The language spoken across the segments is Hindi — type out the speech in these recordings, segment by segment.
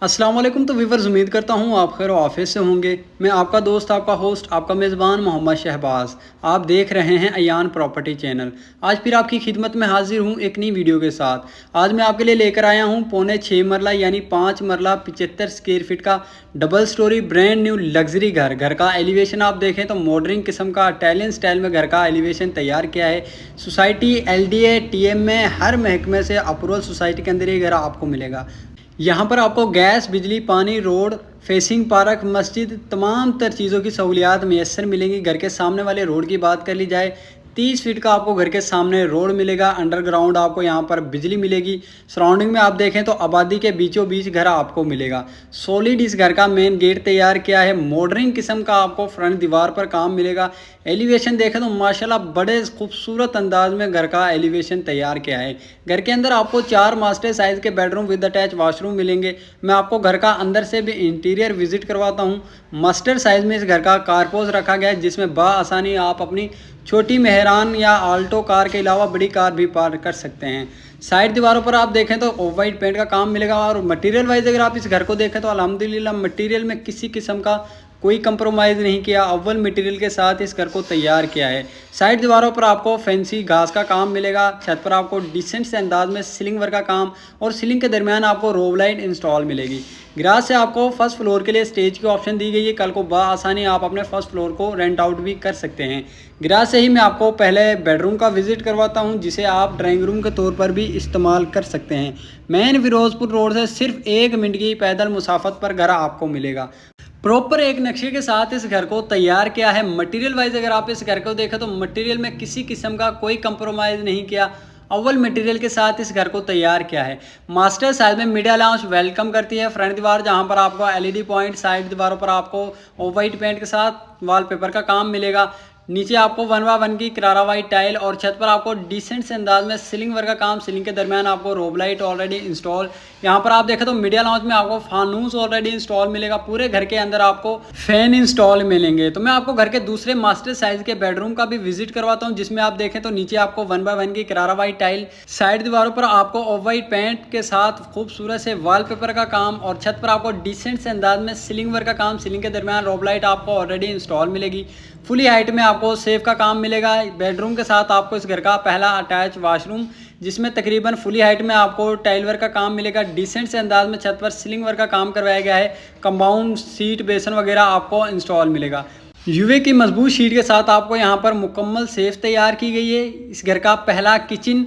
अस्सलाम वालेकुम। तो व्यूवर्स, उम्मीद करता हूँ आप खैर ऑफिस से होंगे। मैं आपका दोस्त, आपका होस्ट, आपका मेज़बान मोहम्मद शहबाज। आप देख रहे हैं अयान प्रॉपर्टी चैनल। आज फिर आपकी खिदमत में हाजिर हूँ एक नई वीडियो के साथ। आज मैं आपके लिए लेकर आया हूँ पौने 6 मरला यानी 5 मरला 75 स्क्वायर फीट का double storey brand new luxury घर। घर का एलिवेशन आप देखें तो मॉडर्न किस्म का इटालियन स्टाइल में घर का एलिवेशन तैयार किया है। सोसाइटी LDA TM में हर महकमे से अप्रूवल सोसाइटी के अंदर ये घर आपको मिलेगा। यहाँ पर आपको गैस, बिजली, पानी, रोड, फेसिंग पार्क, मस्जिद, तमाम तर चीज़ों की सहूलियात मैसर मिलेंगी। घर के सामने वाले रोड की बात कर ली जाए, 30 फीट का आपको घर के सामने रोड मिलेगा। अंडरग्राउंड आपको यहाँ पर बिजली मिलेगी। सराउंडिंग में आप देखें तो आबादी के बीचों बीच घर आपको मिलेगा। सॉलिड इस घर का मेन गेट तैयार किया है। मॉडर्न किस्म का आपको फ्रंट दीवार पर काम मिलेगा। एलिवेशन देखें तो माशाल्लाह बड़े खूबसूरत अंदाज में घर का एलिवेशन तैयार किया है। घर के अंदर आपको 4 मास्टर साइज़ के बेडरूम विद अटैच वॉशरूम मिलेंगे। मैं आपको घर का अंदर से भी इंटीरियर विजिट करवाता हूँ। मास्टर साइज़ में इस घर का कारपोज रखा गया है, जिसमें बाआसानी आप अपनी छोटी मेहरान या आल्टो कार के अलावा बड़ी कार भी पार्क कर सकते हैं। साइड दीवारों पर आप देखें तो ऑफ वाइट पेंट का काम मिलेगा। और मटेरियल वाइज अगर आप इस घर को देखें तो अल्हम्दुलिल्लाह मटेरियल में किसी किस्म का कोई कंप्रोमाइज़ नहीं किया। अव्वल मटेरियल के साथ इस घर को तैयार किया है। साइड दीवारों पर आपको फैंसी घास का काम मिलेगा। छत पर आपको डिसेंट से अंदाज में सीलिंग वर्क का काम और सीलिंग के दरमियान आपको रोब लाइट इंस्टॉल मिलेगी। गैराज से आपको फर्स्ट फ्लोर के लिए स्टेज की ऑप्शन दी गई है। कल को बआसानी आप अपने फर्स्ट फ्लोर को रेंट आउट भी कर सकते हैं। गैराज से ही मैं आपको पहले बेडरूम का विजिट करवाता हूं, जिसे आप ड्राइंग रूम के तौर पर भी इस्तेमाल कर सकते हैं। मेन फिरोजपुर रोड से सिर्फ 1 मिनट की पैदल मुसाफत पर घर आपको मिलेगा। प्रॉपर एक नक्शे के साथ इस घर को तैयार किया है। मटेरियल वाइज अगर आप इस घर को देखें तो मटेरियल में किसी किस्म का कोई कंप्रोमाइज़ नहीं किया। अव्वल मटेरियल के साथ इस घर को तैयार किया है। मास्टर साइज में मीडिया लाउंज वेलकम करती है। फ्रंट दीवार जहां पर आपको LED पॉइंट, साइड दीवारों पर आपको ऑफ वाइट पेंट के साथ वॉलपेपर का काम मिलेगा। नीचे आपको 1x1 की करारा वाइट टाइल और छत पर आपको डिसेंट से अंदाज में सीलिंग वर्क का काम। सीलिंग के दरमियान आपको रोब लाइट ऑलरेडी इंस्टॉल। यहाँ पर आप देखें तो मीडिया लाउंज में आपको फानूस ऑलरेडी इंस्टॉल मिलेगा। पूरे घर के अंदर आपको फैन इंस्टॉल मिलेंगे। तो मैं आपको घर के दूसरे मास्टर साइज के बेडरूम का भी विजिट करवाता हूँ, जिसमें आप देखें तो नीचे आपको 1x1 की करारा वाइट टाइल, साइड दीवारों पर आपको ऑफ वाइट पेंट के साथ खूबसूरत से वॉलपेपर का काम और छत पर आपको डिसेंट से अंदाज में सीलिंग वर्क का काम। सीलिंग के दरमियान रोब लाइट आपको ऑलरेडी इंस्टॉल मिलेगी। फुली हाइट में आपको सेफ का काम मिलेगा। बेडरूम के साथ आपको इस घर का पहला अटैच वॉशरूम, जिसमें तकरीबन फुली हाइट में आपको टाइल वर्क का काम मिलेगा। डिसेंट से अंदाज में छत पर सीलिंग वर्क का काम करवाया गया है। कंपाउंड सीट, बेसन वगैरह आपको इंस्टॉल मिलेगा। UV की मजबूत शीट के साथ आपको यहाँ पर मुकम्मल सेफ तैयार की गई है। इस घर का पहला किचन,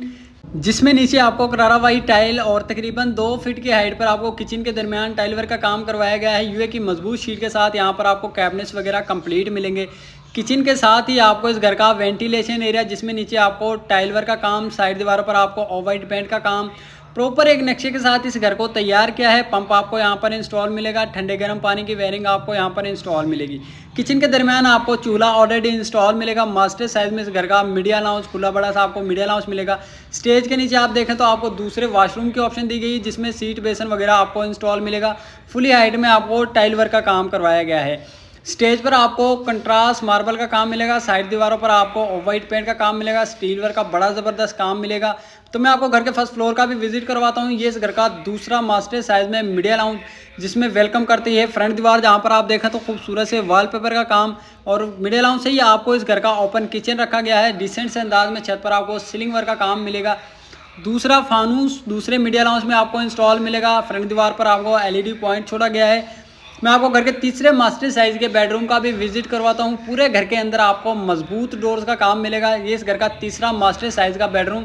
जिसमें नीचे आपको करारा वाइट टाइल और तकरीबन 2 फीट की हाइट पर आपको किचन के दरमियान टाइल वर्क का काम करवाया गया है। UV की मजबूत शीट के साथ यहाँ पर आपको कैबिनेट्स वगैरह कंप्लीट मिलेंगे। किचन के साथ ही आपको इस घर का वेंटिलेशन एरिया, जिसमें नीचे आपको टाइल वर्क का काम, साइड दीवारों पर आपको ऑफ वाइट पेंट का काम, प्रॉपर एक नक्शे के साथ इस घर को तैयार किया है। पंप आपको यहाँ पर इंस्टॉल मिलेगा। ठंडे गर्म पानी की वायरिंग आपको यहाँ पर इंस्टॉल मिलेगी। किचन के दरमियान आपको चूल्हा ऑलरेडी इंस्टॉल मिलेगा। मास्टर साइज में इस घर का मीडिया लाउंज, खुला बड़ा सा आपको मीडिया लाउंज मिलेगा। स्टेज के नीचे आप देखें तो आपको दूसरे वॉशरूम की ऑप्शन दी गई, जिसमें सीट, बेसन वगैरह आपको इंस्टॉल मिलेगा। फुली हाइट में आपको टाइल वर्क का काम करवाया गया है। स्टेज पर आपको कंट्रास्ट मार्बल का काम मिलेगा। साइड दीवारों पर आपको ऑफ वाइट पेंट का काम मिलेगा। स्टील वर्क का बड़ा ज़बरदस्त काम मिलेगा। तो मैं आपको घर के फर्स्ट फ्लोर का भी विजिट करवाता हूँ। ये इस घर का दूसरा मास्टर साइज में मीडिया लाउंज, जिसमें वेलकम करती है। फ्रंट दीवार जहाँ पर आप देखें तो खूबसूरत से वॉलपेपर का काम और मीडिया लाउंज से ही आपको इस घर का ओपन किचन रखा गया है। डिसेंट से अंदाज में छत पर आपको सीलिंग वर्क का काम मिलेगा। दूसरा फानूस दूसरे मीडिया लाउंज में आपको इंस्टॉल मिलेगा। फ्रंट दीवार पर आपको LED पॉइंट छोड़ा गया है। मैं आपको घर के तीसरे मास्टर साइज के बेडरूम का भी विजिट करवाता हूं। पूरे घर के अंदर आपको मजबूत डोर्स का काम मिलेगा। ये इस घर का तीसरा मास्टर साइज का बेडरूम,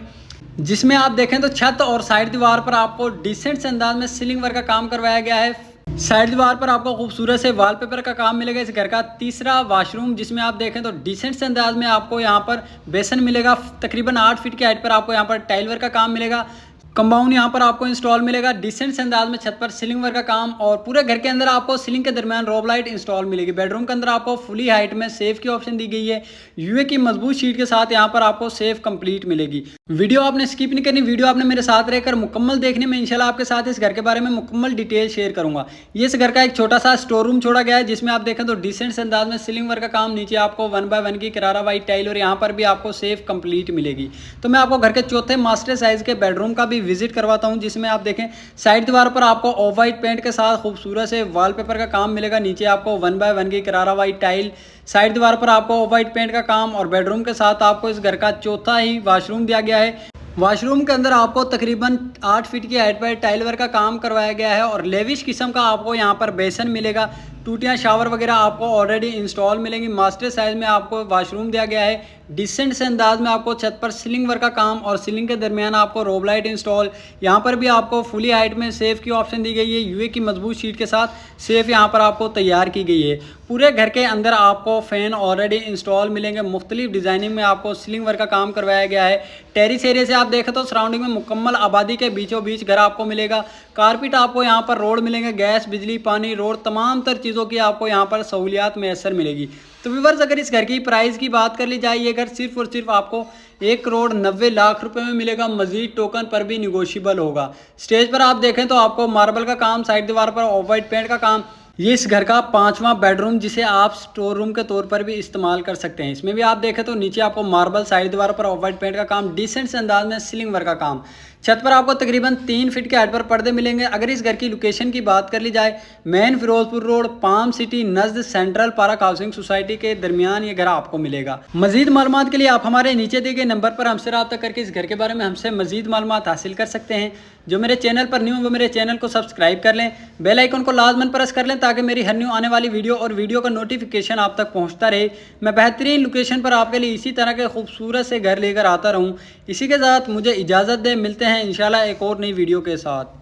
जिसमें आप देखें तो छत और साइड दीवार पर आपको डिसेंट से अंदाज में सीलिंग वर्क का काम करवाया गया है। साइड दीवार पर आपको खूबसूरत से वॉलपेपर का काम मिलेगा। इस घर का तीसरा वॉशरूम, जिसमें आप देखें तो डिसेंट से अंदाज में आपको यहाँ पर बेसन मिलेगा। तकरीबन 8 फीट की हाइट पर आपको यहाँ पर टाइल वर्क का काम मिलेगा। कंपाउंड यहाँ पर आपको इंस्टॉल मिलेगा। डिसेंट से अंदाज में छत पर सीलिंग वर्क का काम और पूरे घर के अंदर आपको सीलिंग के दरमियान रोब लाइट इंस्टॉल मिलेगी। बेडरूम के अंदर आपको फुली हाइट में सेफ की ऑप्शन दी गई है। UV की मजबूत शीट के साथ यहाँ पर आपको सेफ कंप्लीट मिलेगी। वीडियो आपने स्किप नहीं करनी। वीडियो आपने मेरे साथ रहकर मुकम्मल देखने में इंशाल्लाह आपके साथ इस घर के बारे में मुकम्मल डिटेल शेयर करूंगा। ये इस घर का एक छोटा सा स्टोर रूम छोड़ा गया है, जिसमें आप देखें तो डिसेंट से अंदाज में सीलिंग वर्क का काम। नीचे आपको 1x1 की करारा वाइट टाइल और यहाँ पर भी आपको सेफ कंप्लीट मिलेगी। तो मैं आपको घर के चौथे मास्टर साइज के बेडरूम का भी भी विजिट करवाता हूँ, जिसमें आप देखें साइड दीवार पर आपको ऑफ वाइट पेंट के साथ खूबसूरत से वॉलपेपर का काम मिलेगा। नीचे आपको 1x1 की करारा वाइट टाइल, साइड दीवार पर आपको ऑफ वाइट पेंट का काम और बेडरूम के साथ आपको इस घर का चौथा ही वॉशरूम दिया गया है। वॉशरूम के अंदर आपको तकरीबन 8 फीट की हाइट पर टाइल वर्क का काम करवाया गया है और लेविश किस्म का आपको यहाँ पर बेसन मिलेगा। टूटियाँ शावर वगैरह आपको ऑलरेडी इंस्टॉल मिलेंगी। मास्टर साइज में आपको वॉशरूम दिया गया है। डिसेंट से अंदाज में आपको छत पर सीलिंग वर्क का काम और सीलिंग के दरमियान आपको रोब लाइट इंस्टॉल। यहाँ पर भी आपको फुली हाइट में सेफ की ऑप्शन दी गई है। यूए की मजबूत शीट के साथ सेफ यहाँ पर आपको तैयार की गई है। पूरे घर के अंदर आपको फैन ऑलरेडी इंस्टॉल मिलेंगे। मुख्तलिफ डिज़ाइनिंग में आपको सीलिंग वर्क का काम करवाया गया है। टेरिस एरिया से आप देखें तो सराउंडिंग में मुकम्मल आबादी के बीचों बीच घर आपको मिलेगा। कारपेट आपको यहाँ पर रोड मिलेंगे। गैस, बिजली, पानी, रोड, तमाम तर चीज़ों की आपको यहाँ पर सहूलियात मैसर मिलेगी। तो व्यूअर्स, अगर इस घर की प्राइस की बात कर ली जाए, ये घर सिर्फ और सिर्फ आपको 1,90,00,000 रुपए में मिलेगा। मजीद टोकन पर भी निगोशियबल होगा। स्टेज पर आप देखें तो आपको मार्बल का काम, साइड दीवार पर ऑफ वाइट पेंट का काम। ये इस घर का 5वां बेडरूम, जिसे आप स्टोर रूम के तौर पर भी इस्तेमाल कर सकते हैं। इसमें भी आप देखें तो नीचे आपको मार्बल, साइड दीवार पर ऑफ वाइट पेंट का काम, डिसेंट से अंदाज में सीलिंग वर्क का काम। छत पर आपको तकरीबन 3 फीट के हाइट पर पर्दे मिलेंगे। अगर इस घर की लोकेशन की बात कर ली जाए, main Ferozepur road, palm city, नज़द सेंट्रल पार्क हाउसिंग सोसाइटी के दरमियान ये घर आपको मिलेगा। मजीद मालूमात के लिए आप हमारे नीचे दिए गए नंबर पर हमसे रब्ता करके इस घर के बारे में हमसे मजीद मालूमात हासिल कर सकते हैं। जो मेरे चैनल पर न्यू, वो मेरे चैनल को सब्सक्राइब कर लें, बेल आइकन को लाजमन प्रेस कर लें, ताकि मेरी हर न्यू आने वाली वीडियो और वीडियो का नोटिफिकेशन आप तक पहुंचता रहे। मैं बेहतरीन लोकेशन पर आपके लिए इसी तरह के खूबसूरत से घर लेकर आता रहूं। इसी के साथ मुझे इजाज़त दें। मिलते हैं इंशाल्लाह एक और नई वीडियो के साथ।